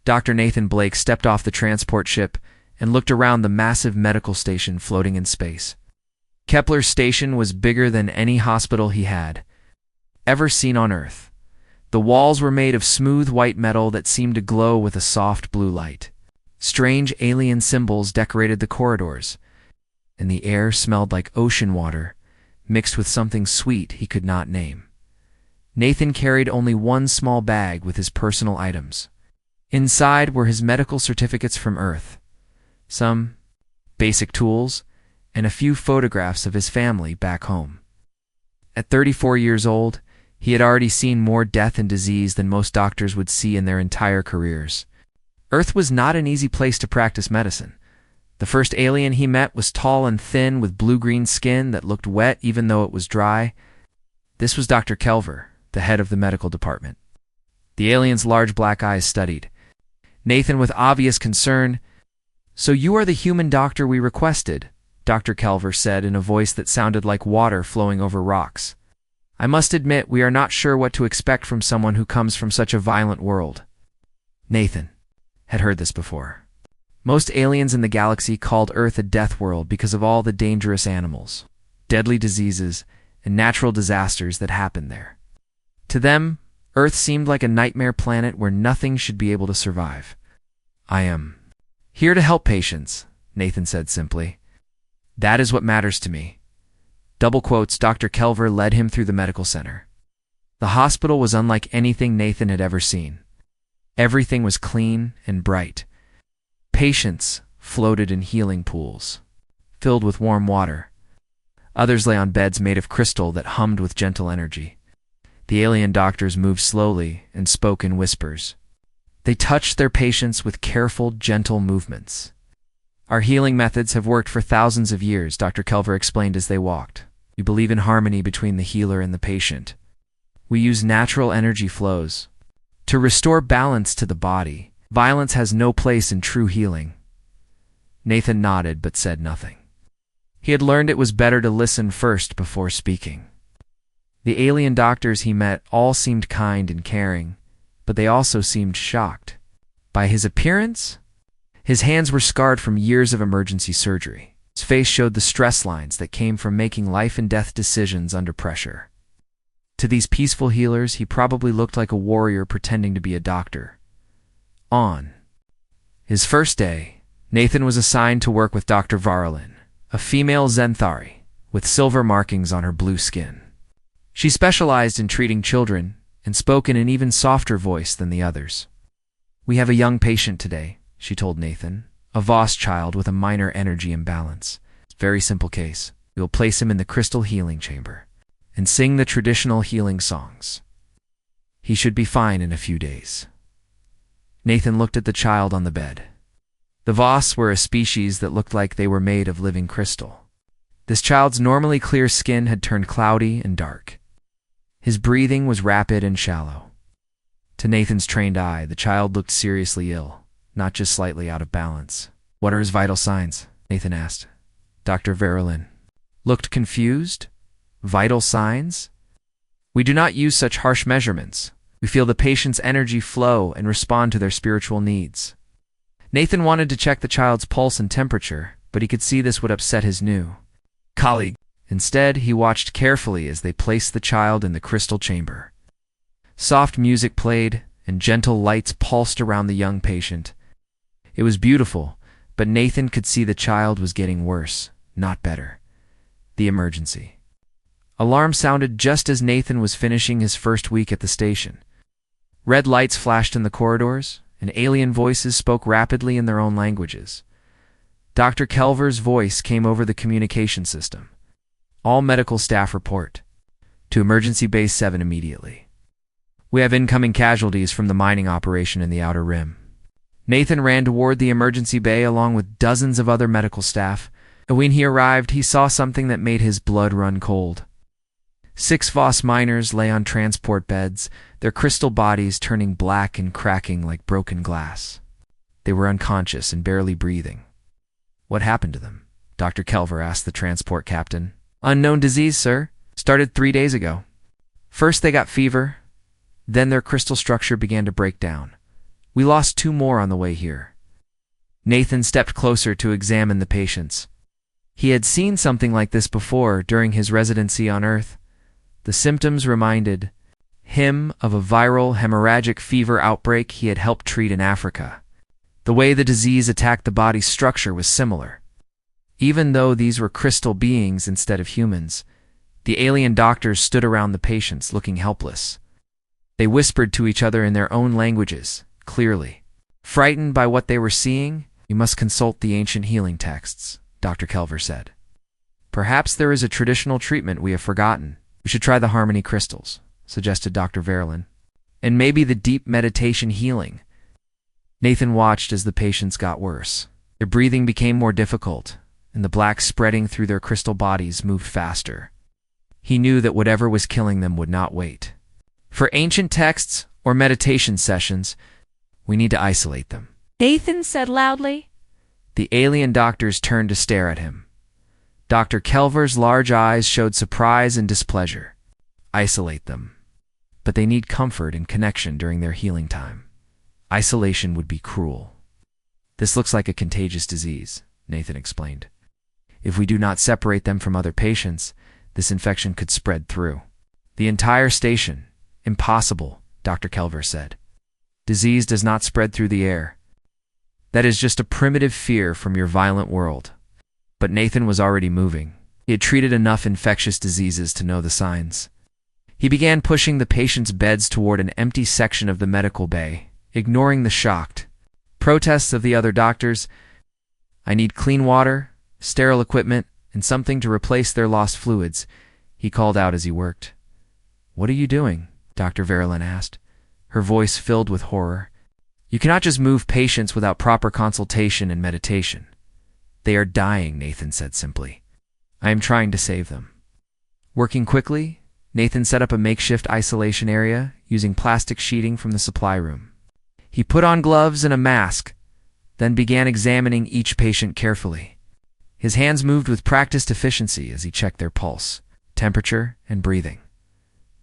Dr. Nathan Blake stepped off the transport ship and looked around the massive medical station floating in space. Kepler's station was bigger than any hospital he had ever seen on Earth. The walls were made of smooth white metal that seemed to glow with a soft blue light. Strange alien symbols decorated the corridors, and the air smelled like ocean water, mixed with something sweet he could not name. Nathan carried only one small bag with his personal items. Inside were his medical certificates from Earth, some basic tools, and a few photographs of his family back home. At 34 years old, he had already seen more death and disease than most doctors would see in their entire careers. Earth was not an easy place to practice medicine. The first alien he met was tall and thin with blue-green skin that looked wet even though it was dry. This was Dr. Kelver, the head of the medical department. The alien's large black eyes studied Nathan with obvious concern. "So you are the human doctor we requested," Dr. Kelver said in a voice that sounded like water flowing over rocks. "I must admit we are not sure what to expect from someone who comes from such a violent world." Nathan had heard this before. Most aliens in the galaxy called Earth a death world because of all the dangerous animals, deadly diseases, and natural disasters that happened there. To them, Earth seemed like a nightmare planet where nothing should be able to survive. "I am here to help patients," Nathan said simply. "That is what matters to me." Double quotes, Dr. Kelver led him through the medical center. The hospital was unlike anything Nathan had ever seen. Everything was clean and bright. Patients floated in healing pools, filled with warm water. Others lay on beds made of crystal that hummed with gentle energy. The alien doctors moved slowly and spoke in whispers. They touched their patients with careful, gentle movements. "Our healing methods have worked for thousands of years," Dr. Kelver explained as they walked. "We believe in harmony between the healer and the patient. We use natural energy flows to restore balance to the body. Violence has no place in true healing." Nathan nodded but said nothing. He had learned it was better to listen first before speaking. The alien doctors he met all seemed kind and caring, but they also seemed shocked by his appearance. His hands were scarred from years of emergency surgery. His face showed the stress lines that came from making life-and-death decisions under pressure. To these peaceful healers, he probably looked like a warrior pretending to be a doctor. On his first day, Nathan was assigned to work with Dr. Varlin, a female Zenthari with silver markings on her blue skin. She specialized in treating children and spoke in an even softer voice than the others. "We have a young patient today," she told Nathan, "a Voss child with a minor energy imbalance. It's a very simple case. We will place him in the crystal healing chamber and sing the traditional healing songs. He should be fine in a few days." Nathan looked at the child on the bed. The Voss were a species that looked like they were made of living crystal. This child's normally clear skin had turned cloudy and dark. His breathing was rapid and shallow. To Nathan's trained eye, the child looked seriously ill, not just slightly out of balance. "What are his vital signs?" Nathan asked. Dr. Verlin looked confused. "Vital signs? We do not use such harsh measurements. We feel the patient's energy flow and respond to their spiritual needs." Nathan wanted to check the child's pulse and temperature, but he could see this would upset his new colleague. Instead, he watched carefully as they placed the child in the crystal chamber. Soft music played, and gentle lights pulsed around the young patient. It was beautiful, but Nathan could see the child was getting worse, not better. The emergency alarm sounded just as Nathan was finishing his first week at the station. Red lights flashed in the corridors, and alien voices spoke rapidly in their own languages. Dr. Kelver's voice came over the communication system. "All medical staff report to Emergency Base 7 immediately. We have incoming casualties from the mining operation in the Outer Rim." Nathan ran toward the emergency bay along with dozens of other medical staff. And when he arrived, he saw something that made his blood run cold. 6 Voss miners lay on transport beds, their crystal bodies turning black and cracking like broken glass. They were unconscious and barely breathing. "What happened to them?" Dr. Kelver asked the transport captain. "Unknown disease, sir. Started 3 days ago. First they got fever, then their crystal structure began to break down. We lost 2 more on the way here. Nathan stepped closer to examine the patients. He had seen something like this before during his residency on Earth. The symptoms reminded him of a viral hemorrhagic fever outbreak he had helped treat in Africa. The way the disease attacked the body's structure was similar. Even though these were crystal beings instead of humans, the alien doctors stood around the patients looking helpless. They whispered to each other in their own languages, clearly. Frightened by what they were seeing, you must consult the ancient healing texts, Dr. Kelver said. Perhaps there is a traditional treatment we have forgotten. We should try the harmony crystals, suggested Dr. Verlin. And maybe the deep meditation healing. Nathan watched as the patients got worse. Their breathing became more difficult, and the black spreading through their crystal bodies moved faster. He knew that whatever was killing them would not wait. For ancient texts or meditation sessions, we need to isolate them, Nathan said loudly. The alien doctors turned to stare at him. Dr. Kelver's large eyes showed surprise and displeasure. Isolate them. But they need comfort and connection during their healing time. Isolation would be cruel. This looks like a contagious disease, Nathan explained. If we do not separate them from other patients, this infection could spread through the entire station. Impossible, Dr. Kelver said. Disease does not spread through the air. That is just a primitive fear from your violent world. But Nathan was already moving. He had treated enough infectious diseases to know the signs. He began pushing the patients' beds toward an empty section of the medical bay, ignoring the shocked protests of the other doctors. I need clean water, sterile equipment, and something to replace their lost fluids, he called out as he worked. What are you doing? Dr. Verlin asked, her voice filled with horror. You cannot just move patients without proper consultation and meditation. They are dying, Nathan said simply. I am trying to save them. Working quickly, Nathan set up a makeshift isolation area using plastic sheeting from the supply room. He put on gloves and a mask, then began examining each patient carefully. His hands moved with practiced efficiency as he checked their pulse, temperature, and breathing.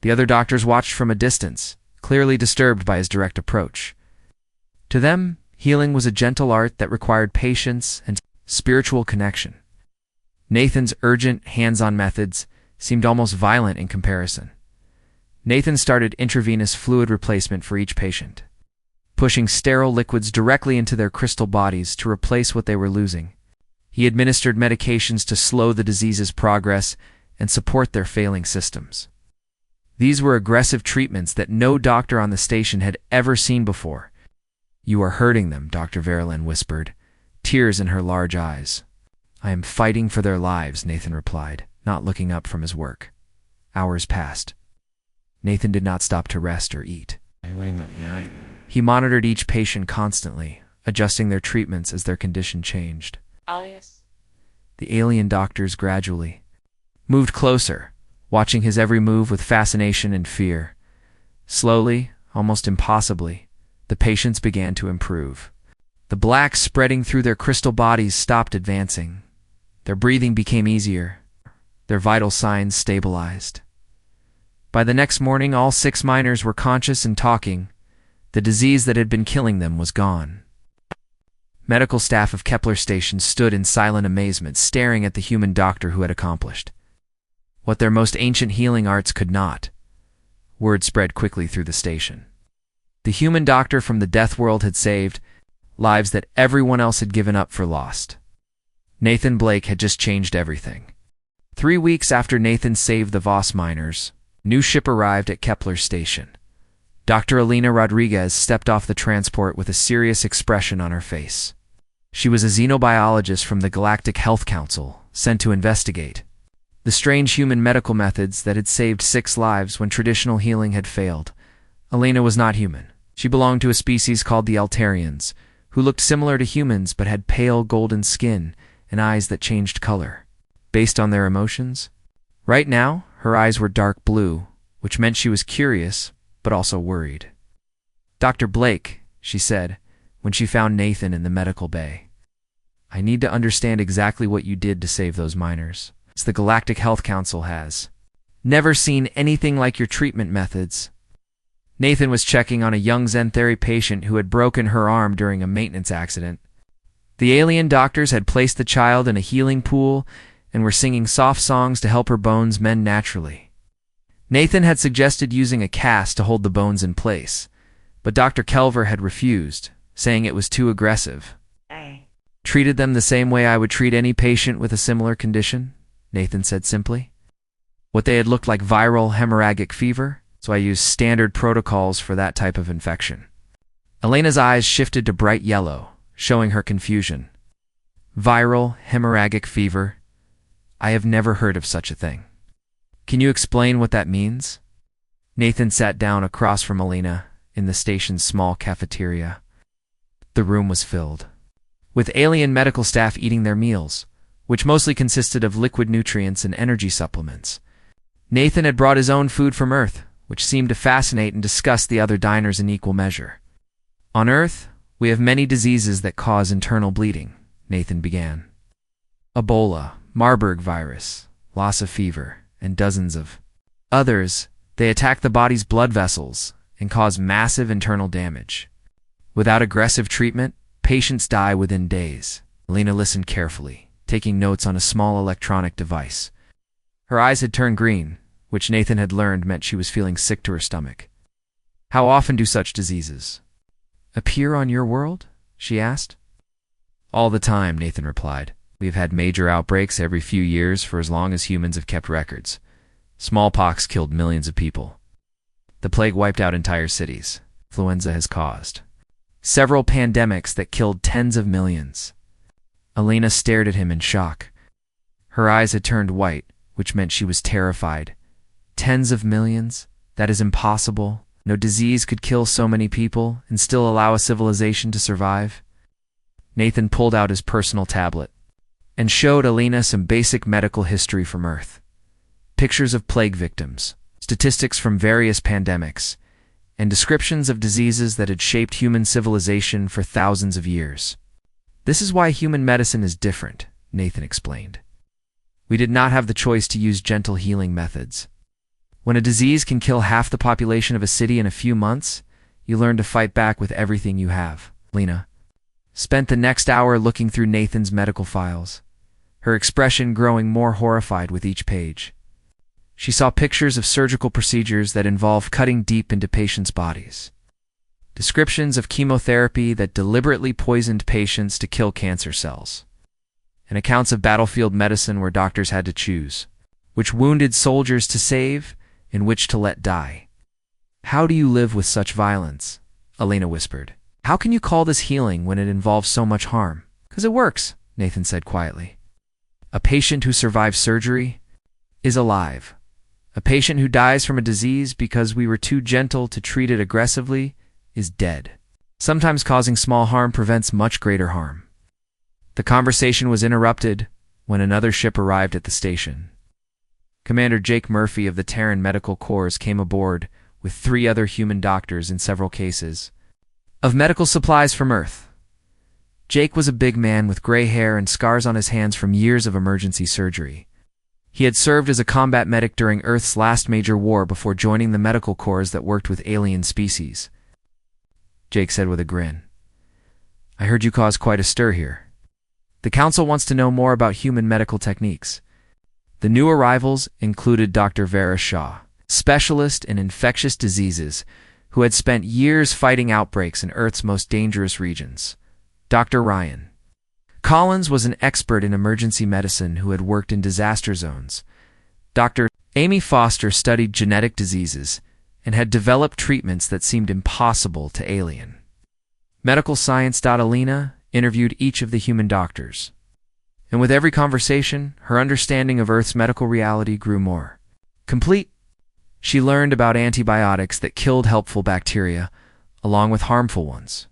The other doctors watched from a distance, clearly disturbed by his direct approach. To them, healing was a gentle art that required patience and spiritual connection. Nathan's urgent, hands-on methods seemed almost violent in comparison. Nathan started intravenous fluid replacement for each patient, pushing sterile liquids directly into their crystal bodies to replace what they were losing. He administered medications to slow the disease's progress and support their failing systems. These were aggressive treatments that no doctor on the station had ever seen before. You are hurting them, Dr. Verlin whispered, tears in her large eyes. I am fighting for their lives, Nathan replied, not looking up from his work. Hours passed. Nathan did not stop to rest or eat. He monitored each patient constantly, adjusting their treatments as their condition changed. The alien doctors gradually moved closer, watching his every move with fascination and fear. Slowly, almost impossibly, the patients began to improve. The black spreading through their crystal bodies stopped advancing. Their breathing became easier. Their vital signs stabilized. By the next morning, all 6 miners were conscious and talking. The disease that had been killing them was gone. Medical staff of Kepler Station stood in silent amazement, staring at the human doctor who had accomplished what their most ancient healing arts could not. Word spread quickly through the station. The human doctor from the Deathworld had saved lives that everyone else had given up for lost. Nathan Blake had just changed everything. 3 weeks after Nathan saved the Voss miners, new ship arrived at Kepler Station. Dr. Alina Rodriguez stepped off the transport with a serious expression on her face. She was a xenobiologist from the Galactic Health Council, sent to investigate the strange human medical methods that had saved 6 lives when traditional healing had failed. Alina was not human. She belonged to a species called the Altarians, who looked similar to humans but had pale golden skin and eyes that changed color, based on their emotions. Right now, her eyes were dark blue, which meant she was curious, but also worried. Dr. Blake, she said, when she found Nathan in the medical bay. I need to understand exactly what you did to save those miners. The Galactic Health Council has never seen anything like your treatment methods. Nathan was checking on a young Zentheri patient who had broken her arm during a maintenance accident. The alien doctors had placed the child in a healing pool and were singing soft songs to help her bones mend naturally. Nathan had suggested using a cast to hold the bones in place, but Dr. Kelver had refused, saying it was too aggressive. "Treated them the same way I would treat any patient with a similar condition," Nathan said simply. "What they had looked like viral hemorrhagic fever, so I used standard protocols for that type of infection." Elena's eyes shifted to bright yellow, showing her confusion. "Viral hemorrhagic fever? I have never heard of such a thing. Can you explain what that means?" Nathan sat down across from Elena in the station's small cafeteria. The room was filled with alien medical staff eating their meals, which mostly consisted of liquid nutrients and energy supplements. Nathan had brought his own food from Earth, which seemed to fascinate and disgust the other diners in equal measure. "On Earth, we have many diseases that cause internal bleeding," Nathan began. "Ebola, Marburg virus, Lassa fever, and dozens of others. They attack the body's blood vessels and cause massive internal damage. Without aggressive treatment, patients die within days." Elena listened carefully, taking notes on a small electronic device. Her eyes had turned green, which Nathan had learned meant she was feeling sick to her stomach. "How often do such diseases appear on your world?" she asked. "All the time," Nathan replied. "We have had major outbreaks every few years for as long as humans have kept records. Smallpox killed millions of people. The plague wiped out entire cities. Influenza has caused several pandemics that killed tens of millions." Elena stared at him in shock. Her eyes had turned white, which meant she was terrified. "Tens of millions? That is impossible. No disease could kill so many people and still allow a civilization to survive." Nathan pulled out his personal tablet and showed Elena some basic medical history from Earth. Pictures of plague victims, statistics from various pandemics, and descriptions of diseases that had shaped human civilization for thousands of years. "This is why human medicine is different," Nathan explained. "We did not have the choice to use gentle healing methods. When a disease can kill half the population of a city in a few months, you learn to fight back with everything you have." Elena spent the next hour looking through Nathan's medical files, her expression growing more horrified with each page. She saw pictures of surgical procedures that involved cutting deep into patients' bodies, descriptions of chemotherapy that deliberately poisoned patients to kill cancer cells, and accounts of battlefield medicine where doctors had to choose which wounded soldiers to save and which to let die. "How do you live with such violence?" Elena whispered. "How can you call this healing when it involves so much harm?" "'Cause it works," Nathan said quietly. "A patient who survives surgery is alive. A patient who dies from a disease because we were too gentle to treat it aggressively is dead. Sometimes causing small harm prevents much greater harm." The conversation was interrupted when another ship arrived at the station. Commander Jake Murphy of the Terran Medical Corps came aboard with 3 other human doctors in several cases of medical supplies from Earth. Jake was a big man with gray hair and scars on his hands from years of emergency surgery. He had served as a combat medic during Earth's last major war before joining the medical corps that worked with alien species. Jake said with a grin, "I heard you caused quite a stir here. The Council wants to know more about human medical techniques." The new arrivals included Dr. Vera Shaw, specialist in infectious diseases, who had spent years fighting outbreaks in Earth's most dangerous regions. Dr. Ryan Collins was an expert in emergency medicine who had worked in disaster zones. Dr. Amy Foster studied genetic diseases and had developed treatments that seemed impossible to alien. Medical Science. Elena interviewed each of the human doctors, and with every conversation, her understanding of Earth's medical reality grew more complete. She learned about antibiotics that killed helpful bacteria, along with harmful ones.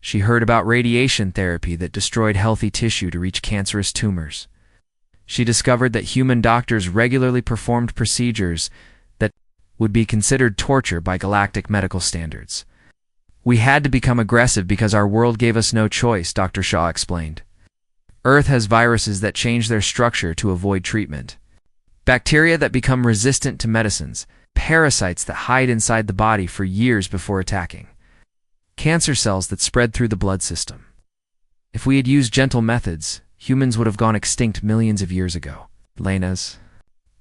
She heard about radiation therapy that destroyed healthy tissue to reach cancerous tumors. She discovered that human doctors regularly performed procedures that would be considered torture by galactic medical standards. "We had to become aggressive because our world gave us no choice," Dr. Shaw explained. "Earth has viruses that change their structure to avoid treatment, bacteria that become resistant to medicines, parasites that hide inside the body for years before attacking, cancer cells that spread through the blood system. If we had used gentle methods, humans would have gone extinct millions of years ago. Lena's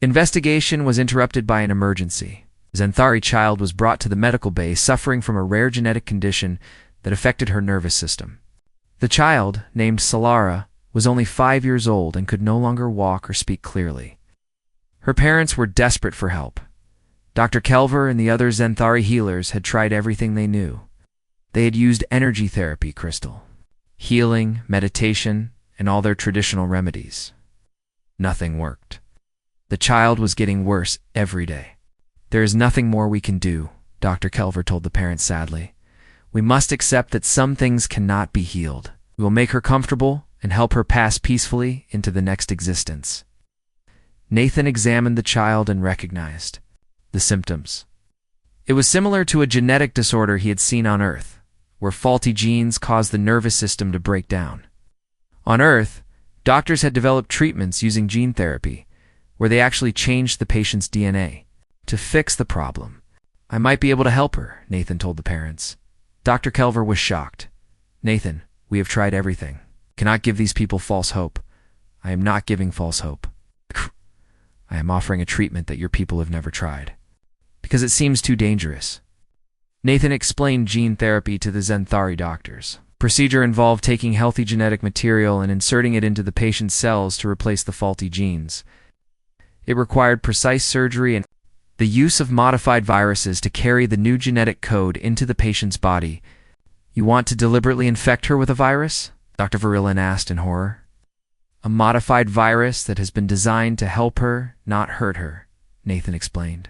investigation was interrupted by an emergency. A Xanthari child was brought to the medical bay suffering from a rare genetic condition that affected her nervous system. The child, named Solara, was only 5 years old and could no longer walk or speak clearly. Her parents were desperate for help. Dr. Kelver and the other Xanthari healers had tried everything they knew. They had used energy therapy, crystal, healing, meditation, and all their traditional remedies. Nothing worked. The child was getting worse every day. "There is nothing more we can do," Dr. Kelver told the parents sadly. "We must accept that some things cannot be healed. We will make her comfortable and help her pass peacefully into the next existence." Nathan examined the child and recognized the symptoms. It was similar to a genetic disorder he had seen on Earth, where faulty genes caused the nervous system to break down. On Earth, doctors had developed treatments using gene therapy, where they actually changed the patient's DNA to fix the problem. "I might be able to help her," Nathan told the parents. Dr. Kelver was shocked. "Nathan, we have tried everything. Cannot give these people false hope." "I am not giving false hope. I am offering a treatment that your people have never tried, because it seems too dangerous." Nathan explained gene therapy to the Xanthari doctors. Procedure involved taking healthy genetic material and inserting it into the patient's cells to replace the faulty genes. It required precise surgery and the use of modified viruses to carry the new genetic code into the patient's body. "You want to deliberately infect her with a virus?" Dr. Virilin asked in horror. "A modified virus that has been designed to help her, not hurt her," Nathan explained.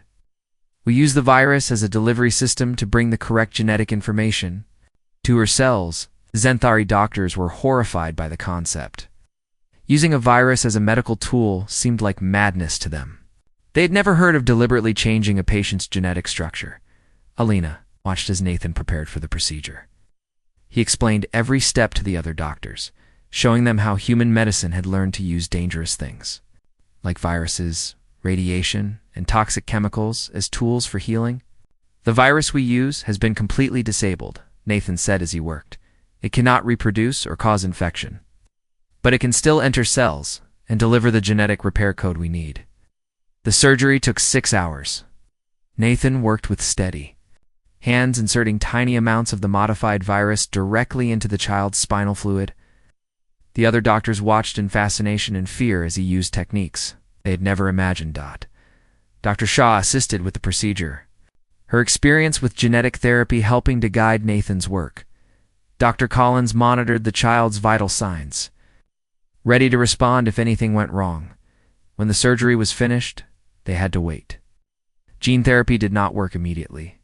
"We use the virus as a delivery system to bring the correct genetic information to her cells." The Xanthari doctors were horrified by the concept. Using a virus as a medical tool seemed like madness to them. They had never heard of deliberately changing a patient's genetic structure. Alina watched as Nathan prepared for the procedure. He explained every step to the other doctors, showing them how human medicine had learned to use dangerous things, like viruses, radiation, and toxic chemicals, as tools for healing. "The virus we use has been completely disabled," Nathan said as he worked. "It cannot reproduce or cause infection, but it can still enter cells and deliver the genetic repair code we need." The surgery took 6 hours. Nathan worked with steady hands, inserting tiny amounts of the modified virus directly into the child's spinal fluid. The other doctors watched in fascination and fear as he used techniques they had never imagined. Dr. Shaw assisted with the procedure, her experience with genetic therapy helping to guide Nathan's work. Dr. Collins monitored the child's vital signs, ready to respond if anything went wrong. When the surgery was finished, they had to wait. Gene therapy did not work immediately.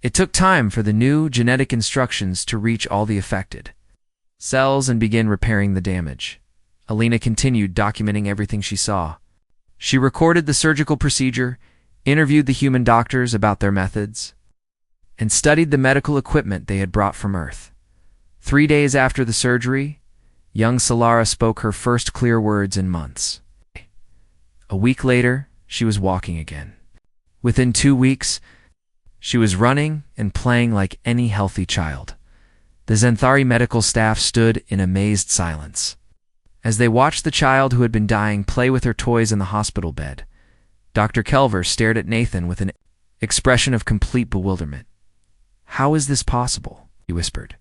It took time for the new genetic instructions to reach all the affected cells and begin repairing the damage. Alina continued documenting everything she saw. She recorded the surgical procedure, interviewed the human doctors about their methods, and studied the medical equipment they had brought from Earth. 3 days after the surgery, young Solara spoke her first clear words in months. A week later, she was walking again. Within 2 weeks, she was running and playing like any healthy child. The Xanthari medical staff stood in amazed silence as they watched the child who had been dying play with her toys in the hospital bed. Dr. Kelver stared at Nathan with an expression of complete bewilderment. "How is this possible?" he whispered.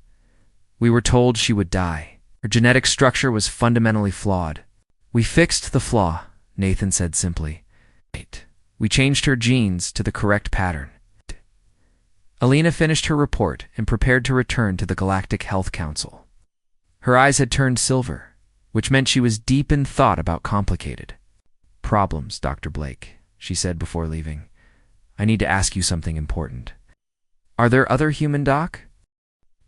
"We were told she would die. Her genetic structure was fundamentally flawed." "We fixed the flaw," Nathan said simply. "We changed her genes to the correct pattern." Alina finished her report and prepared to return to the Galactic Health Council. Her eyes had turned silver, which meant she was deep in thought about complicated problems. "Dr. Blake," she said before leaving, "I need to ask you something important." "Are there other human doc?"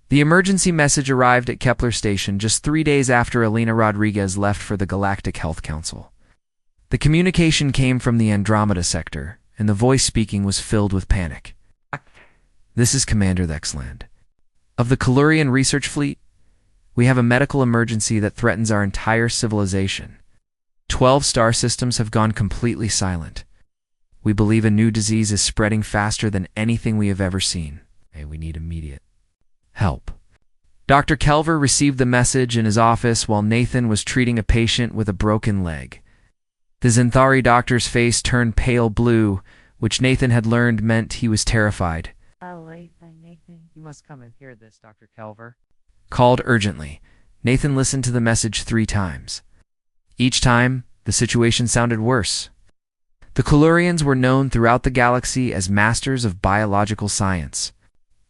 The emergency message arrived at Kepler Station just 3 days after Alina Rodriguez left for the Galactic Health Council. The communication came from the Andromeda sector, and the voice speaking was filled with panic. "This is Commander Thexland. Of the Kalurian Research Fleet, we have a medical emergency that threatens our entire civilization. 12 star systems have gone completely silent. We believe a new disease is spreading faster than anything we have ever seen. And we need immediate help. Dr. Kelver received the message in his office while Nathan was treating a patient with a broken leg. The Zinthari doctor's face turned pale blue, which Nathan had learned meant he was terrified. Oh, Nathan. You must come and hear this, Dr. Kelver. Called urgently. Nathan listened to the message 3 times. Each time, the situation sounded worse. The Colurians were known throughout the galaxy as masters of biological science.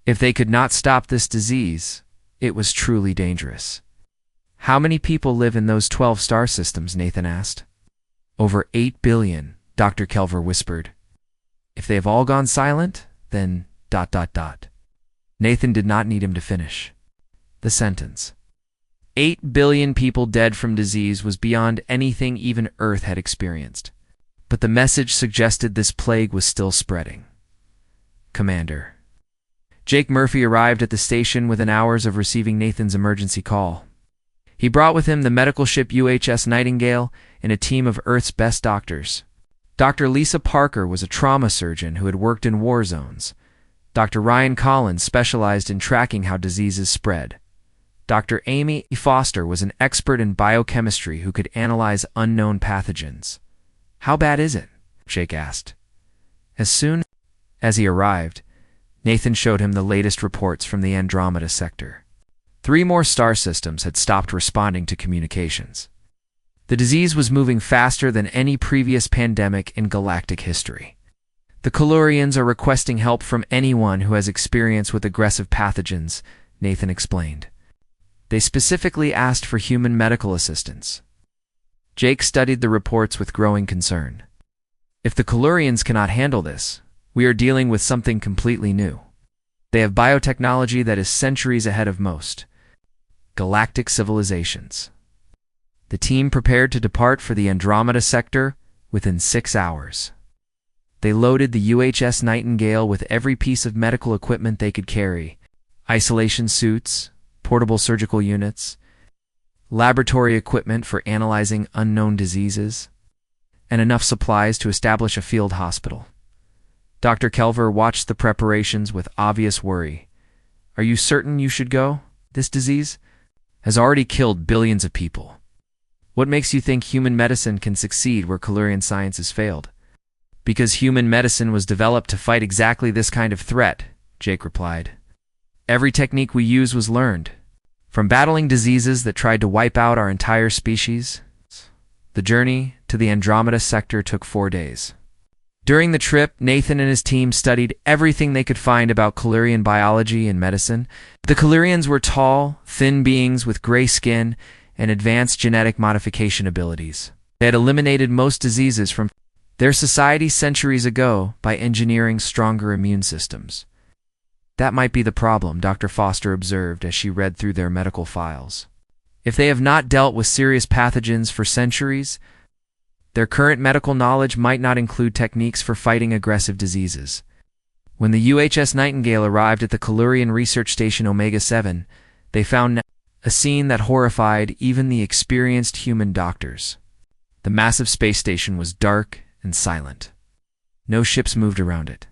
If they could not stop this disease, it was truly dangerous. How many people live in those 12 star systems? Nathan asked. Over 8 billion, Dr. Kelver whispered. If they have all gone silent, then ... Nathan did not need him to finish the sentence. 8 billion people dead from disease was beyond anything even Earth had experienced. But the message suggested this plague was still spreading. Commander. Jake Murphy arrived at the station within hours of receiving Nathan's emergency call. He brought with him the medical ship UHS Nightingale and a team of Earth's best doctors. Dr. Lisa Parker was a trauma surgeon who had worked in war zones. Dr. Ryan Collins specialized in tracking how diseases spread. Dr. Amy Foster was an expert in biochemistry who could analyze unknown pathogens. How bad is it? Jake asked. As soon as he arrived, Nathan showed him the latest reports from the Andromeda sector. 3 more star systems had stopped responding to communications. The disease was moving faster than any previous pandemic in galactic history. The Colurians are requesting help from anyone who has experience with aggressive pathogens, Nathan explained. They specifically asked for human medical assistance. Jake studied the reports with growing concern. If the Colurians cannot handle this, we are dealing with something completely new. They have biotechnology that is centuries ahead of most galactic civilizations. The team prepared to depart for the Andromeda sector within 6 hours. They loaded the UHS Nightingale with every piece of medical equipment they could carry: isolation suits, portable surgical units, laboratory equipment for analyzing unknown diseases, and enough supplies to establish a field hospital. Dr. Kelver watched the preparations with obvious worry. Are you certain you should go? This disease has already killed billions of people. What makes you think human medicine can succeed where Colurian science has failed? Because human medicine was developed to fight exactly this kind of threat, Jake replied. Every technique we use was learned. From battling diseases that tried to wipe out our entire species, the journey to the Andromeda sector took 4 days. During the trip, Nathan and his team studied everything they could find about Colurian biology and medicine. The Colurians were tall, thin beings with gray skin and advanced genetic modification abilities. They had eliminated most diseases from their society centuries ago by engineering stronger immune systems. That might be the problem, Dr. Foster observed as she read through their medical files. If they have not dealt with serious pathogens for centuries, their current medical knowledge might not include techniques for fighting aggressive diseases. When the UHS Nightingale arrived at the Colurian research station Omega-7, they found a scene that horrified even the experienced human doctors. The massive space station was dark and silent. No ships moved around it.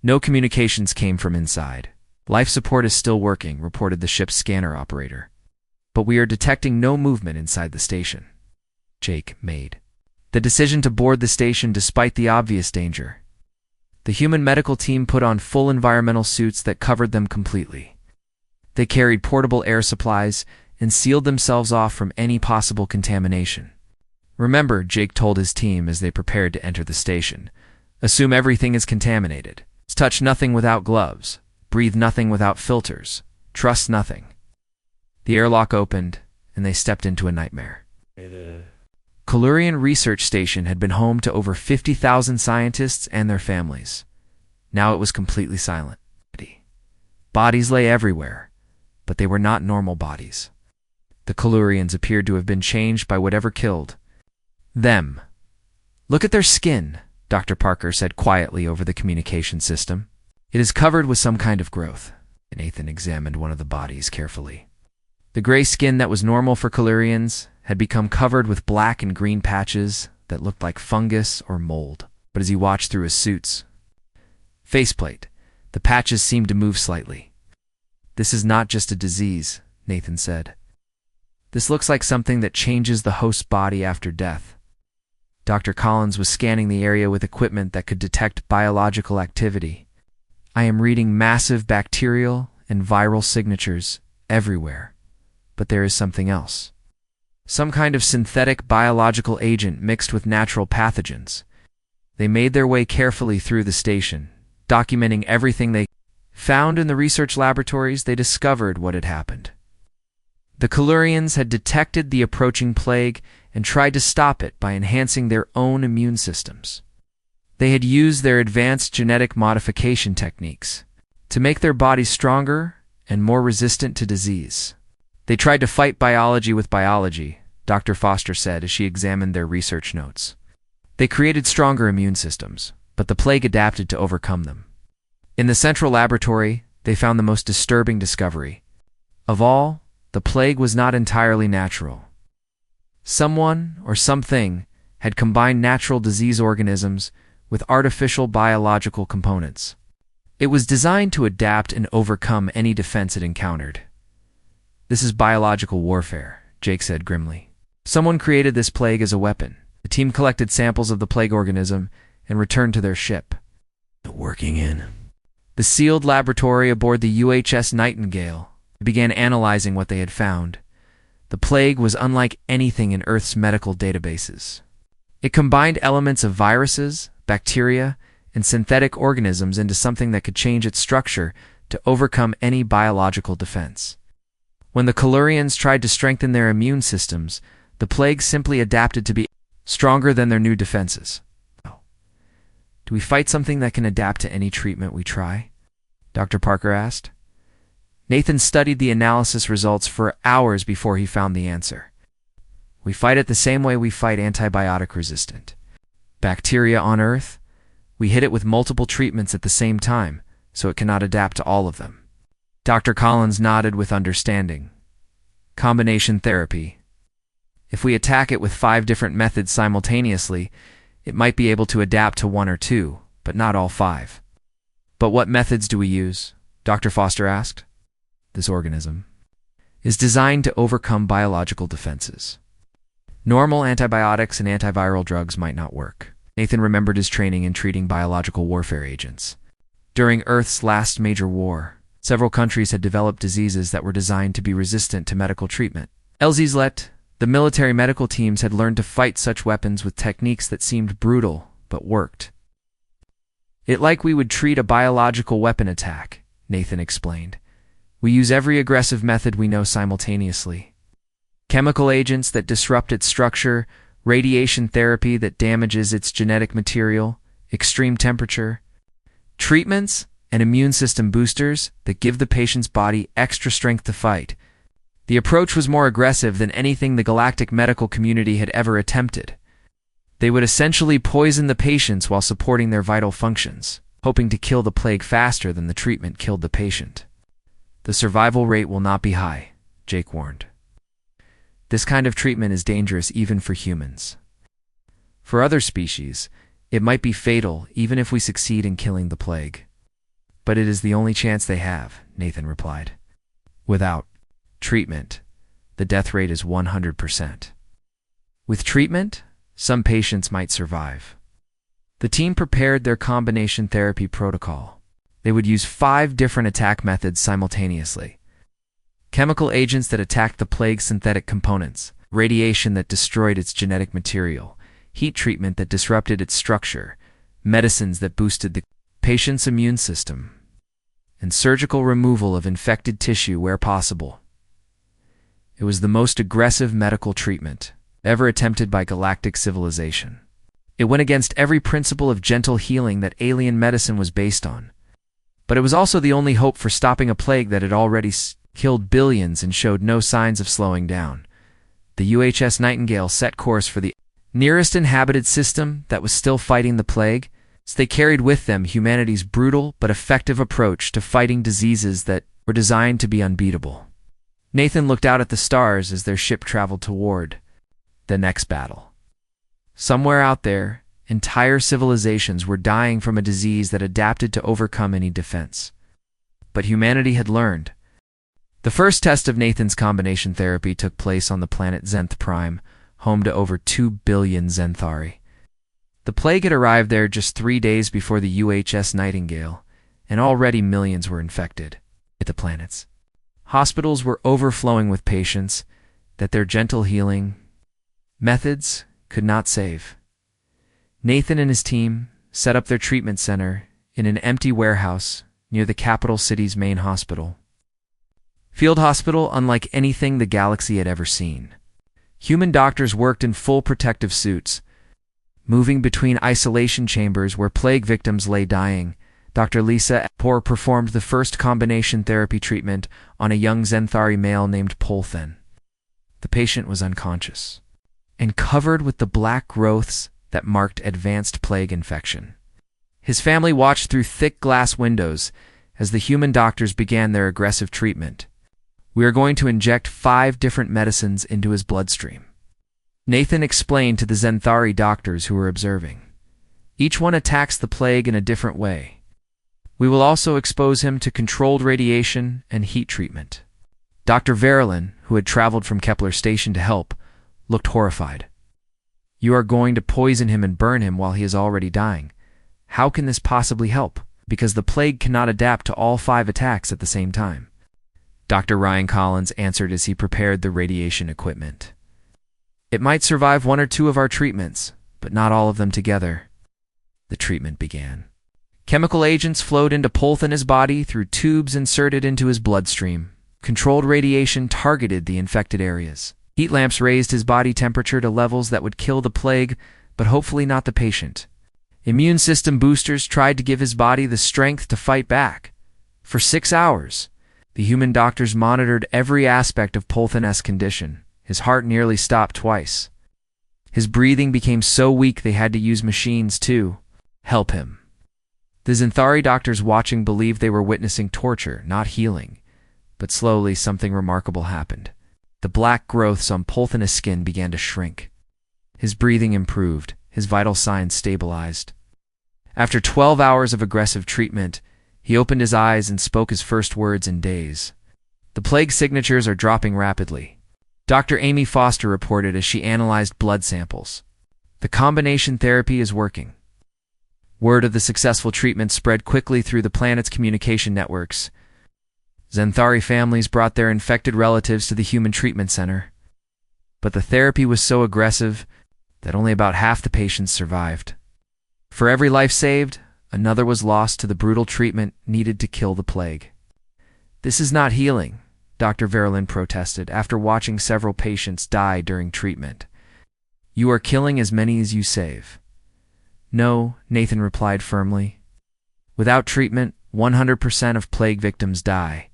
No communications came from inside. Life support is still working, reported the ship's scanner operator. But we are detecting no movement inside the station. Jake made the decision to board the station despite the obvious danger. The human medical team put on full environmental suits that covered them completely. They carried portable air supplies and sealed themselves off from any possible contamination. Remember, Jake told his team as they prepared to enter the station, assume everything is contaminated. Touch nothing without gloves. Breathe nothing without filters. Trust nothing. The airlock opened, and they stepped into a nightmare. Colurian Research Station had been home to over 50,000 scientists and their families. Now it was completely silent. Bodies lay everywhere, but they were not normal bodies. The Colurians appeared to have been changed by whatever killed them. Look at their skin, Dr. Parker said quietly over the communication system. It is covered with some kind of growth. Nathan examined one of the bodies carefully. The gray skin that was normal for Colurians had become covered with black and green patches that looked like fungus or mold. but as he watched through his suit's faceplate, the patches seemed to move slightly. "This is not just a disease," Nathan said. "This looks like something that changes the host's body after death." Dr. Collins was scanning the area with equipment that could detect biological activity. "I am reading massive bacterial and viral signatures everywhere, but there is something else. Some kind of synthetic biological agent mixed with natural pathogens." They made their way carefully through the station, documenting everything they found in the research laboratories. They discovered what had happened. The Kalurians had detected the approaching plague and tried to stop it by enhancing their own immune systems. They had used their advanced genetic modification techniques to make their bodies stronger and more resistant to disease. "They tried to fight biology with biology," Dr. Foster said as she examined their research notes. "They created stronger immune systems, but the plague adapted to overcome them." In the central laboratory, they found the most disturbing discovery. Of all, the plague was not entirely natural. Someone or something had combined natural disease organisms with artificial biological components. It was designed to adapt and overcome any defense it encountered. "This is biological warfare," Jake said grimly. "Someone created this plague as a weapon." The team collected samples of the plague organism and returned to their ship. Working in the sealed laboratory aboard the UHS Nightingale, they began analyzing what they had found. The plague was unlike anything in Earth's medical databases. It combined elements of viruses, bacteria, and synthetic organisms into something that could change its structure to overcome any biological defense. When the Kalurians tried to strengthen their immune systems, the plague simply adapted to be stronger than their new defenses. "Do we fight something that can adapt to any treatment we try?" Dr. Parker asked. Nathan studied the analysis results for hours before he found the answer. "We fight it the same way we fight antibiotic-resistant bacteria on Earth. We hit it with multiple treatments at the same time, so it cannot adapt to all of them." Dr. Collins nodded with understanding. "Combination therapy. If we attack it with 5 different methods simultaneously, it might be able to adapt to 1 or 2, but not all 5. "But what methods do we use?" Dr. Foster asked. "This organism is designed to overcome biological defenses. Normal antibiotics and antiviral drugs might not work." Nathan remembered his training in treating biological warfare agents. During Earth's last major war, several countries had developed diseases that were designed to be resistant to medical treatment. Elzislet, the military medical teams had learned to fight such weapons with techniques that seemed brutal but worked. "It like we would treat a biological weapon attack," Nathan explained. "We use every aggressive method we know simultaneously. Chemical agents that disrupt its structure, radiation therapy that damages its genetic material, extreme temperature, treatments and immune system boosters that give the patient's body extra strength to fight. The approach was more aggressive than anything the galactic medical community had ever attempted. They would essentially poison the patients while supporting their vital functions, hoping to kill the plague faster than the treatment killed the patient. The survival rate will not be high," Jake warned. "This kind of treatment is dangerous even for humans. For other species, it might be fatal even if we succeed in killing the plague. But it is the only chance they have," Nathan replied. "Without treatment, the death rate is 100%. With treatment, some patients might survive." The team prepared their combination therapy protocol. They would use 5 different attack methods simultaneously. Chemical agents that attacked the plague's synthetic components, radiation that destroyed its genetic material, heat treatment that disrupted its structure, medicines that boosted the patient's immune system, and surgical removal of infected tissue where possible. It was the most aggressive medical treatment ever attempted by galactic civilization. It went against every principle of gentle healing that alien medicine was based on. But it was also the only hope for stopping a plague that had already killed billions and showed no signs of slowing down. The UHS Nightingale set course for the nearest inhabited system that was still fighting the plague, so they carried with them humanity's brutal but effective approach to fighting diseases that were designed to be unbeatable. Nathan looked out at the stars as their ship traveled toward the next battle. Somewhere out there, Entire civilizations were dying from a disease that adapted to overcome any defense. But humanity had learned. The first test of Nathan's combination therapy took place on the planet Zenth Prime, home to over 2 billion Zenthari. The plague had arrived there just 3 days before the UHS Nightingale, and already millions were infected at the planets. Hospitals were overflowing with patients that their gentle healing methods could not save. Nathan and his team set up their treatment center in an empty warehouse near the capital city's main hospital. Field hospital unlike anything the galaxy had ever seen. Human doctors worked in full protective suits, moving between isolation chambers where plague victims lay dying. Dr. Lisa Poor performed the first combination therapy treatment on a young Zenthari male named Polthen. The patient was unconscious and covered with the black growths that marked advanced plague infection. His family watched through thick glass windows as the human doctors began their aggressive treatment. "We are going to inject 5 different medicines into his bloodstream," Nathan explained to the Zenthari doctors who were observing. "Each one attacks the plague in a different way. We will also expose him to controlled radiation and heat treatment." Dr. Verlin, who had traveled from Kepler Station to help, looked horrified. "You are going to poison him and burn him while he is already dying. How can this possibly help? Because the plague cannot adapt to all 5 attacks at the same time." Dr. Ryan Collins answered as he prepared the radiation equipment. "It might survive 1 or 2 of our treatments, but not all of them together." The treatment began. Chemical agents flowed into Polthen's body through tubes inserted into his bloodstream. Controlled radiation targeted the infected areas. Heat lamps raised his body temperature to levels that would kill the plague, but hopefully not the patient. Immune system boosters tried to give his body the strength to fight back. For 6 hours, the human doctors monitored every aspect of Polthen's condition. His heart nearly stopped twice. His breathing became so weak they had to use machines to help him. The Zenthari doctors watching believed they were witnessing torture, not healing. But slowly something remarkable happened. The black growths on Polthen's skin began to shrink. His breathing improved, his vital signs stabilized. After 12 hours of aggressive treatment, he opened his eyes and spoke his first words in days. "The plague signatures are dropping rapidly," Dr. Amy Foster reported as she analyzed blood samples. "The combination therapy is working." Word of the successful treatment spread quickly through the planet's communication networks. Zenthari families brought their infected relatives to the human treatment center. But the therapy was so aggressive that only about half the patients survived. For every life saved, another was lost to the brutal treatment needed to kill the plague. "This is not healing," Dr. Verlin protested after watching several patients die during treatment. "You are killing as many as you save." "No," Nathan replied firmly. "Without treatment, 100% of plague victims die.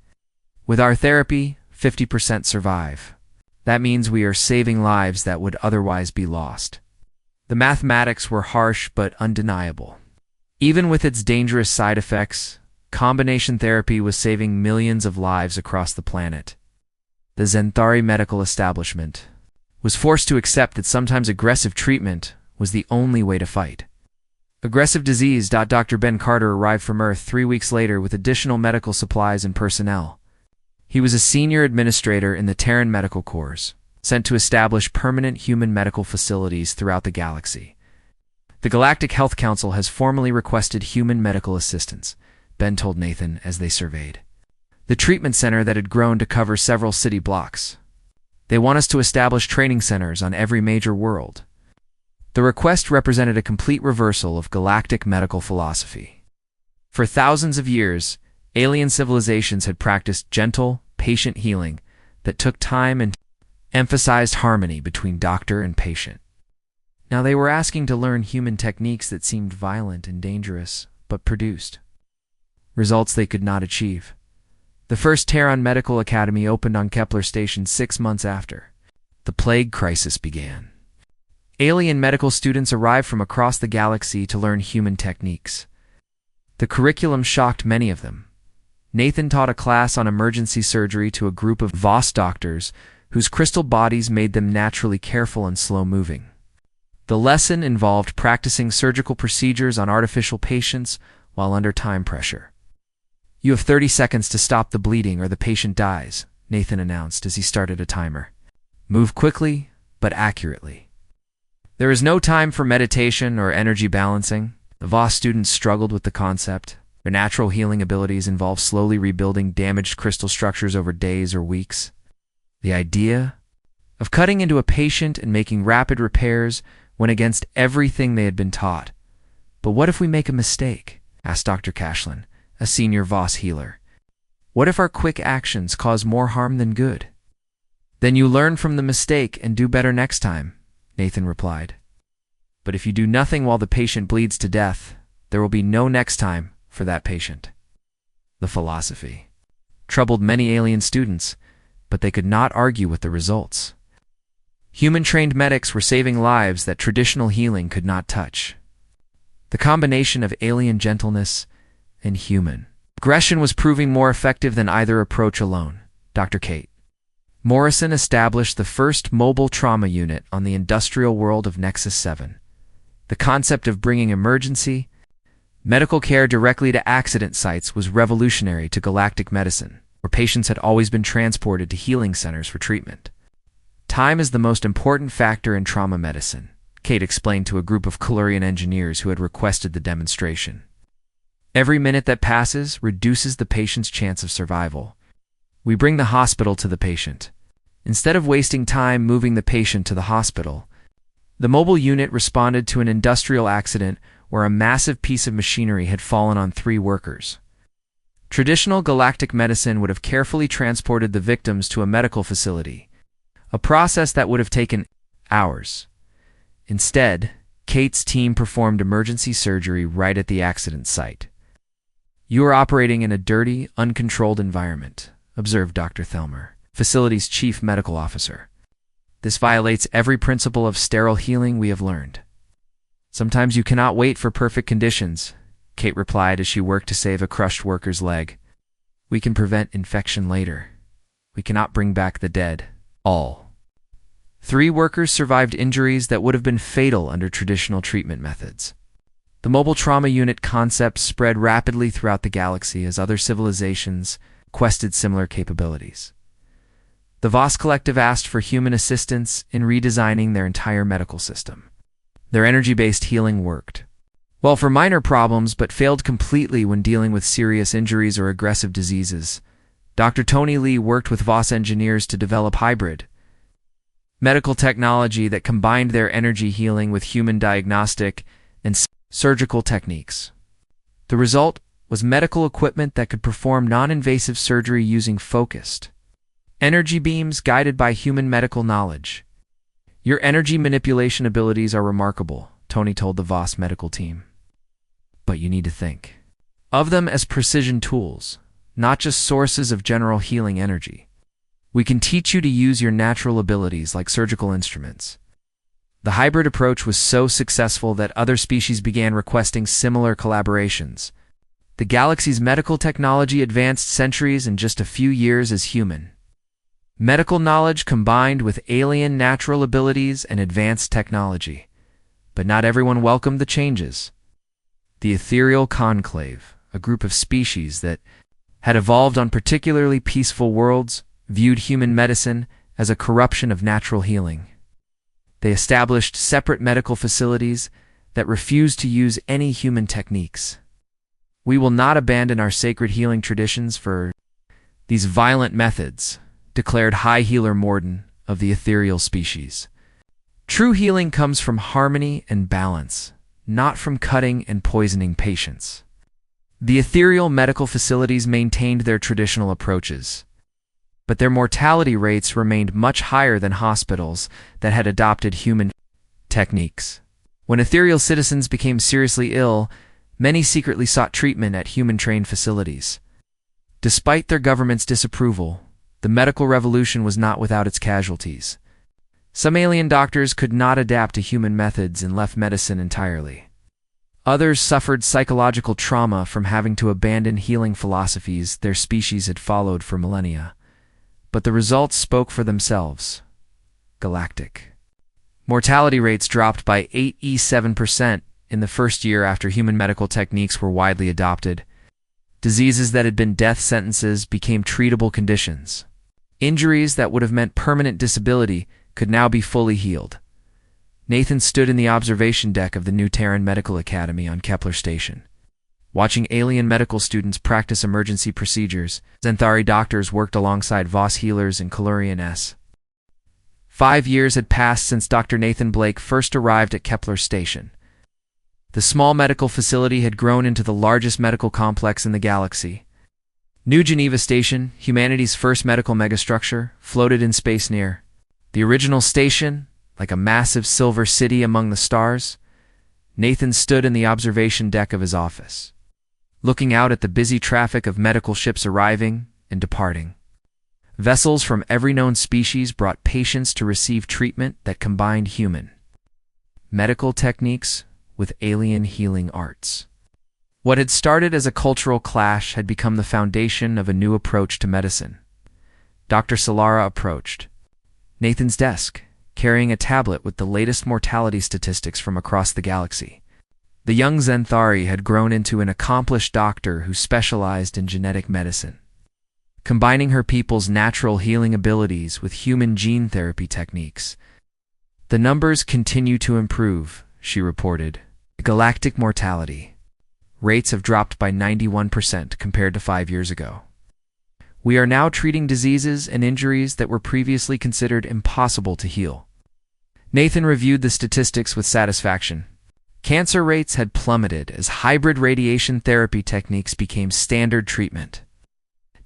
With our therapy, 50% survive. That means we are saving lives that would otherwise be lost." The mathematics were harsh but undeniable. Even with its dangerous side effects, combination therapy was saving millions of lives across the planet. The Zenthari medical establishment was forced to accept that sometimes aggressive treatment was the only way to fight. Aggressive disease. Dr. Ben Carter arrived from Earth 3 weeks later with additional medical supplies and personnel. He was a senior administrator in the Terran Medical Corps, sent to establish permanent human medical facilities throughout the galaxy. "The Galactic Health Council has formally requested human medical assistance," Ben told Nathan as they surveyed the treatment center that had grown to cover several city blocks. "They want us to establish training centers on every major world." The request represented a complete reversal of galactic medical philosophy. For thousands of years, alien civilizations had practiced gentle, patient healing that took time and emphasized harmony between doctor and patient. Now they were asking to learn human techniques that seemed violent and dangerous, but produced results they could not achieve. The first Terran Medical Academy opened on Kepler Station 6 months after the plague crisis began. Alien medical students arrived from across the galaxy to learn human techniques. The curriculum shocked many of them. Nathan taught a class on emergency surgery to a group of Voss doctors whose crystal bodies made them naturally careful and slow-moving. The lesson involved practicing surgical procedures on artificial patients while under time pressure. "You have 30 seconds to stop the bleeding or the patient dies," Nathan announced as he started a timer. "Move quickly, but accurately." There is no time for meditation or energy balancing. The Voss students struggled with the concept. Their natural healing abilities involve slowly rebuilding damaged crystal structures over days or weeks. The idea of cutting into a patient and making rapid repairs went against everything they had been taught. "But what if we make a mistake?" asked Dr. Cashlin, a senior Voss healer. "What if our quick actions cause more harm than good?" "Then you learn from the mistake and do better next time," Nathan replied. "But if you do nothing while the patient bleeds to death, there will be no next time for that patient." The philosophy troubled many alien students, but they could not argue with the results. Human-trained medics were saving lives that traditional healing could not touch. The combination of alien gentleness and human aggression was proving more effective than either approach alone. Dr. Kate Morrison established the first mobile trauma unit on the industrial world of Nexus 7. The concept of bringing emergency medical care directly to accident sites was revolutionary to galactic medicine, where patients had always been transported to healing centers for treatment. "Time is the most important factor in trauma medicine," Kate explained to a group of Kalurian engineers who had requested the demonstration. "Every minute that passes reduces the patient's chance of survival. We bring the hospital to the patient. Instead of wasting time moving the patient to the hospital, the mobile unit responded to an industrial accident where a massive piece of machinery had fallen on 3 workers. Traditional galactic medicine would have carefully transported the victims to a medical facility, a process that would have taken hours. Instead, Kate's team performed emergency surgery right at the accident site. "You are operating in a dirty, uncontrolled environment," observed Dr. Thelmer, facility's chief medical officer. "This violates every principle of sterile healing we have learned." "Sometimes you cannot wait for perfect conditions," Kate replied as she worked to save a crushed worker's leg. "We can prevent infection later. We cannot bring back the dead." All 3 workers survived injuries that would have been fatal under traditional treatment methods. The mobile trauma unit concept spread rapidly throughout the galaxy as other civilizations requested similar capabilities. The Voss Collective asked for human assistance in redesigning their entire medical system. Their energy-based healing worked well for minor problems, but failed completely when dealing with serious injuries or aggressive diseases. Dr. Tony Lee worked with Voss engineers to develop hybrid medical technology that combined their energy healing with human diagnostic and surgical techniques. The result was medical equipment that could perform non-invasive surgery using focused energy beams guided by human medical knowledge. "Your energy manipulation abilities are remarkable," Tony told the Voss medical team. "But you need to think of them as precision tools, not just sources of general healing energy. We can teach you to use your natural abilities like surgical instruments." The hybrid approach was so successful that other species began requesting similar collaborations. The galaxy's medical technology advanced centuries in just a few years as human medical knowledge combined with alien natural abilities and advanced technology. But not everyone welcomed the changes. The Ethereal Conclave, a group of species that had evolved on particularly peaceful worlds, viewed human medicine as a corruption of natural healing. They established separate medical facilities that refused to use any human techniques. "We will not abandon our sacred healing traditions for these violent methods," declared High Healer Morden of the ethereal species. "True healing comes from harmony and balance, not from cutting and poisoning patients." The ethereal medical facilities maintained their traditional approaches, but their mortality rates remained much higher than hospitals that had adopted human techniques. When ethereal citizens became seriously ill, many secretly sought treatment at human-trained facilities. Despite their government's disapproval, the medical revolution was not without its casualties. Some alien doctors could not adapt to human methods and left medicine entirely. Others suffered psychological trauma from having to abandon healing philosophies their species had followed for millennia. But the results spoke for themselves. Galactic Mortality rates dropped by 87% in the first year after human medical techniques were widely adopted. Diseases that had been death sentences became treatable conditions. Injuries that would have meant permanent disability could now be fully healed. Nathan stood in the observation deck of the new Terran Medical Academy on Kepler Station. Watching alien medical students practice emergency procedures, Xanthari doctors worked alongside Voss healers and Kalurian S. 5 years had passed since Dr. Nathan Blake first arrived at Kepler Station. The small medical facility had grown into the largest medical complex in the galaxy. New Geneva Station, humanity's first medical megastructure, floated in space near. The original station, like a massive silver city among the stars, Nathan stood in the observation deck of his office, looking out at the busy traffic of medical ships arriving and departing. Vessels from every known species brought patients to receive treatment that combined human medical techniques with alien healing arts. What had started as a cultural clash had become the foundation of a new approach to medicine. Dr. Solara approached Nathan's desk, carrying a tablet with the latest mortality statistics from across the galaxy. The young Xanthari had grown into an accomplished doctor who specialized in genetic medicine, combining her people's natural healing abilities with human gene therapy techniques. "The numbers continue to improve," she reported. "Galactic mortality rates have dropped by 91% compared to 5 years ago. We are now treating diseases and injuries that were previously considered impossible to heal." Nathan reviewed the statistics with satisfaction. Cancer rates had plummeted as hybrid radiation therapy techniques became standard treatment.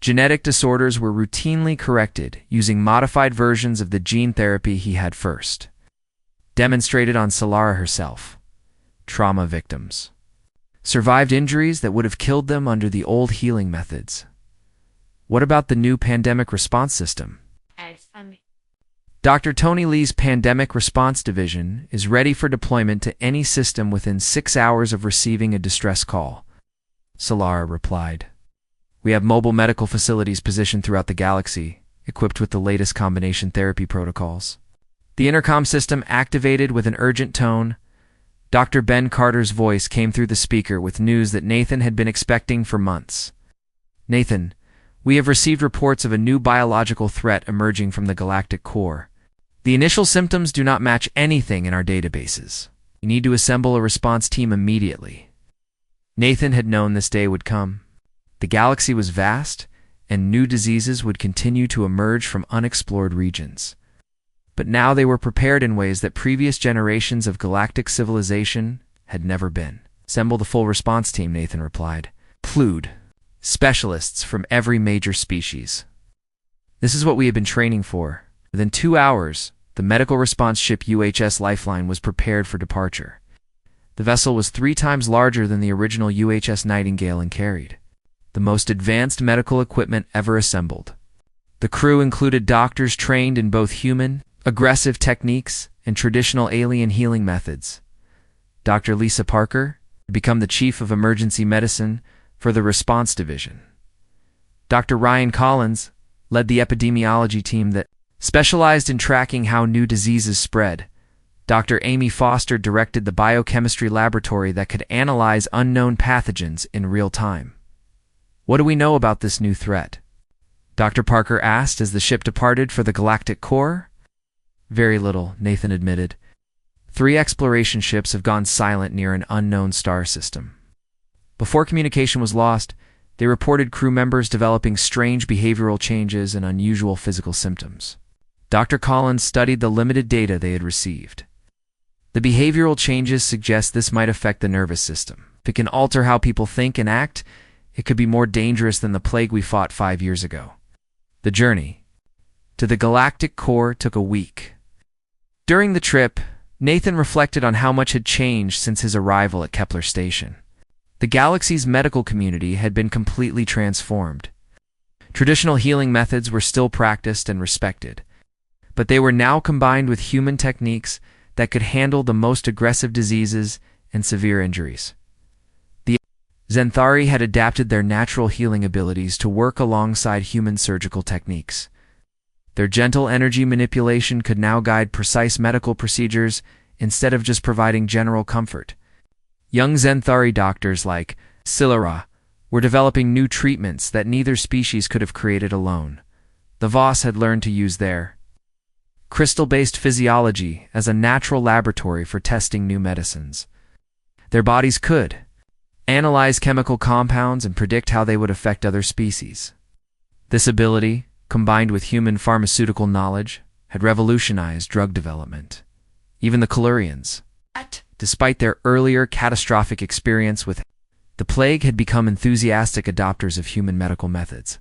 Genetic disorders were routinely corrected using modified versions of the gene therapy he had first demonstrated on Solara herself. Trauma victims survived injuries that would have killed them under the old healing methods. What about the new pandemic response system? Dr. Tony Lee's Pandemic Response Division is ready for deployment to any system within 6 hours of receiving a distress call, Solara replied. "We have mobile medical facilities positioned throughout the galaxy, equipped with the latest combination therapy protocols." The intercom system activated with an urgent tone. Dr. Ben Carter's voice came through the speaker with news that Nathan had been expecting for months. "Nathan, we have received reports of a new biological threat emerging from the galactic core. The initial symptoms do not match anything in our databases. You need to assemble a response team immediately." Nathan had known this day would come. The galaxy was vast, and new diseases would continue to emerge from unexplored regions. But now they were prepared in ways that previous generations of galactic civilization had never been. "Assemble the full response team," Nathan replied. "Plued specialists from every major species. This is what we have been training for." Within 2 hours, the medical response ship UHS Lifeline was prepared for departure. The vessel was 3 times larger than the original UHS Nightingale and carried the most advanced medical equipment ever assembled. The crew included doctors trained in both human, aggressive techniques and traditional alien healing methods. Dr. Lisa Parker had become the chief of emergency medicine for the response division. Dr. Ryan Collins led the epidemiology team that specialized in tracking how new diseases spread. Dr. Amy Foster directed the biochemistry laboratory that could analyze unknown pathogens in real time. "What do we know about this new threat?" Dr. Parker asked as the ship departed for the galactic core. "Very little," Nathan admitted. 3 exploration ships have gone silent near an unknown star system. Before communication was lost, they reported crew members developing strange behavioral changes and unusual physical symptoms. Dr. Collins studied the limited data they had received. The behavioral changes suggest this might affect the nervous system. If it can alter how people think and act, it could be more dangerous than the plague we fought 5 years ago. The journey to the galactic core took a week. During the trip, Nathan reflected on how much had changed since his arrival at Kepler Station. The galaxy's medical community had been completely transformed. Traditional healing methods were still practiced and respected, but they were now combined with human techniques that could handle the most aggressive diseases and severe injuries. The Xanthari had adapted their natural healing abilities to work alongside human surgical techniques. Their gentle energy manipulation could now guide precise medical procedures instead of just providing general comfort. Young Zenthari doctors like Silera were developing new treatments that neither species could have created alone. The Voss had learned to use their crystal-based physiology as a natural laboratory for testing new medicines. Their bodies could analyze chemical compounds and predict how they would affect other species. This ability, combined with human pharmaceutical knowledge, had revolutionized drug development. Even the Kalurians, despite their earlier catastrophic experience with the plague, had become enthusiastic adopters of human medical methods.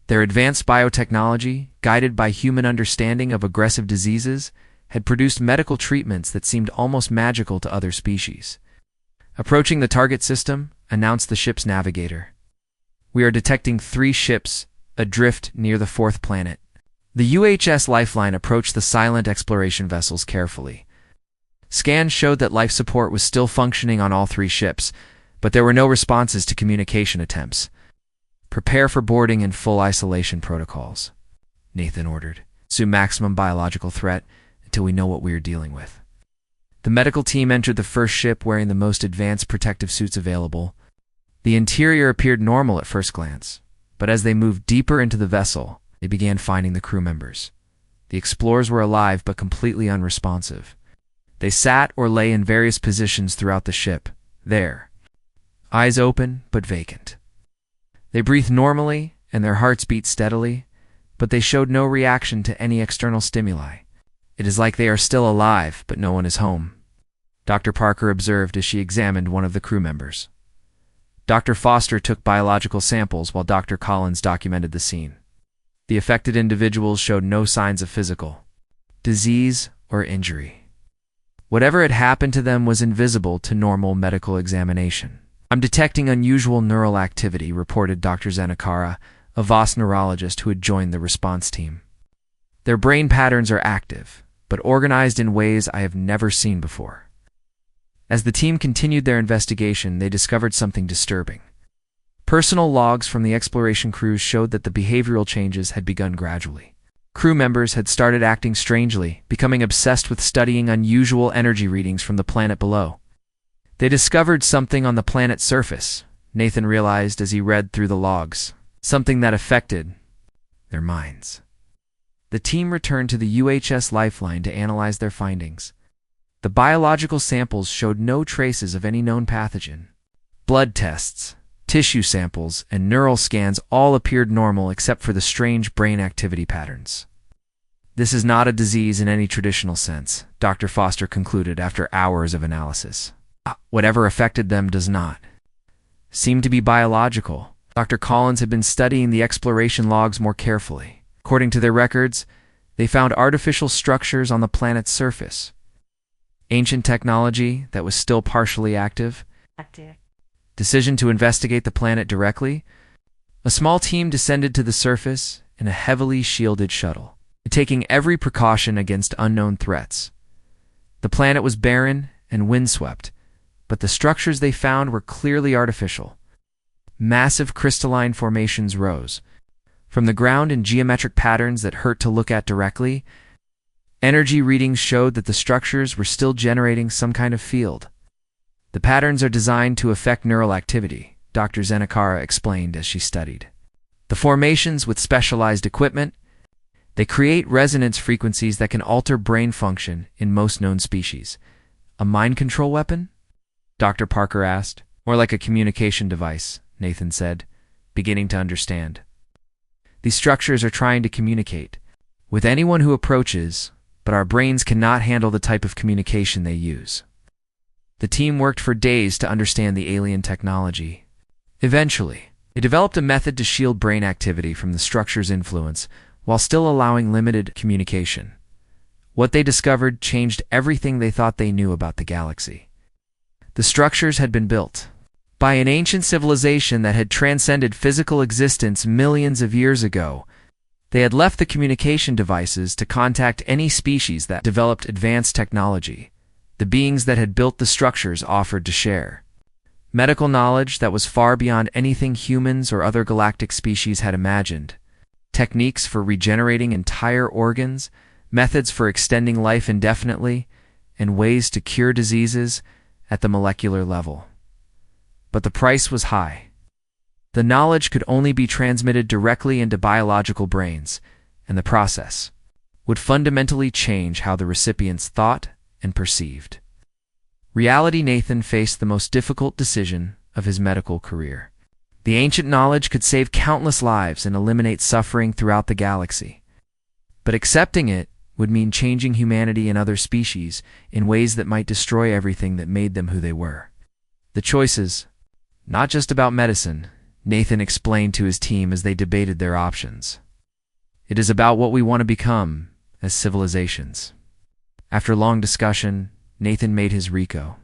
Their advanced biotechnology, guided by human understanding of aggressive diseases, had produced medical treatments that seemed almost magical to other species. Approaching the target system, announced the ship's navigator. "We are detecting 3 ships adrift near the 4th planet." The UHS Lifeline approached the silent exploration vessels carefully. Scans showed that life support was still functioning on all 3 ships, but there were no responses to communication attempts. "Prepare for boarding and full isolation protocols," Nathan ordered. "Assume maximum biological threat until we know what we are dealing with." The medical team entered the first ship wearing the most advanced protective suits available. The interior appeared normal at first glance, but as they moved deeper into the vessel, they began finding the crew members. The explorers were alive but completely unresponsive. They sat or lay in various positions throughout the ship, there, eyes open but vacant. They breathed normally and their hearts beat steadily, but they showed no reaction to any external stimuli. "It is like they are still alive, but no one is home," Dr. Parker observed as she examined one of the crew members. Dr. Foster took biological samples while Dr. Collins documented the scene. The affected individuals showed no signs of physical disease or injury. Whatever had happened to them was invisible to normal medical examination. "I'm detecting unusual neural activity," reported Dr. Zenakara, a Voss neurologist who had joined the response team. "Their brain patterns are active, but organized in ways I have never seen before." As the team continued their investigation, they discovered something disturbing. Personal logs from the exploration crews showed that the behavioral changes had begun gradually. Crew members had started acting strangely, becoming obsessed with studying unusual energy readings from the planet below. They discovered something on the planet's surface, Nathan realized as he read through the logs, something that affected their minds. The team returned to the UHS Lifeline to analyze their findings. The biological samples showed no traces of any known pathogen. Blood tests, tissue samples, and neural scans all appeared normal except for the strange brain activity patterns. "This is not a disease in any traditional sense," Dr. Foster concluded after hours of analysis. "Whatever affected them does not seem to be biological." Dr. Collins had been studying the exploration logs more carefully. According to their records, they found artificial structures on the planet's surface. Ancient technology that was still partially active. Decision to investigate the planet directly. A small team descended to the surface in a heavily shielded shuttle, taking every precaution against unknown threats. The planet was barren and windswept, but the structures they found were clearly artificial. Massive crystalline formations rose from the ground in geometric patterns that hurt to look at directly. Energy readings showed that the structures were still generating some kind of field. "The patterns are designed to affect neural activity," Dr. Zenakara explained as she studied. "The formations with specialized equipment, they create resonance frequencies that can alter brain function in most known species." "A mind control weapon?" Dr. Parker asked. "More like a communication device," Nathan said, beginning to understand. "These structures are trying to communicate with anyone who approaches, but our brains cannot handle the type of communication they use." The team worked for days to understand the alien technology. Eventually, they developed a method to shield brain activity from the structure's influence while still allowing limited communication. What they discovered changed everything they thought they knew about the galaxy. The structures had been built by an ancient civilization that had transcended physical existence millions of years ago. They had left the communication devices to contact any species that developed advanced technology. The beings that had built the structures offered to share medical knowledge that was far beyond anything humans or other galactic species had imagined. techniques for regenerating entire organs, methods for extending life indefinitely, and ways to cure diseases at the molecular level. But the price was high. The knowledge could only be transmitted directly into biological brains, and the process would fundamentally change how the recipients thought and perceived. Reality Nathan faced the most difficult decision of his medical career. The ancient knowledge could save countless lives and eliminate suffering throughout the galaxy. But accepting it would mean changing humanity and other species in ways that might destroy everything that made them who they were. The choices, not just about medicine, Nathan explained to his team as they debated their options. It is about what we want to become as civilizations. After long discussion, Nathan made his Rico.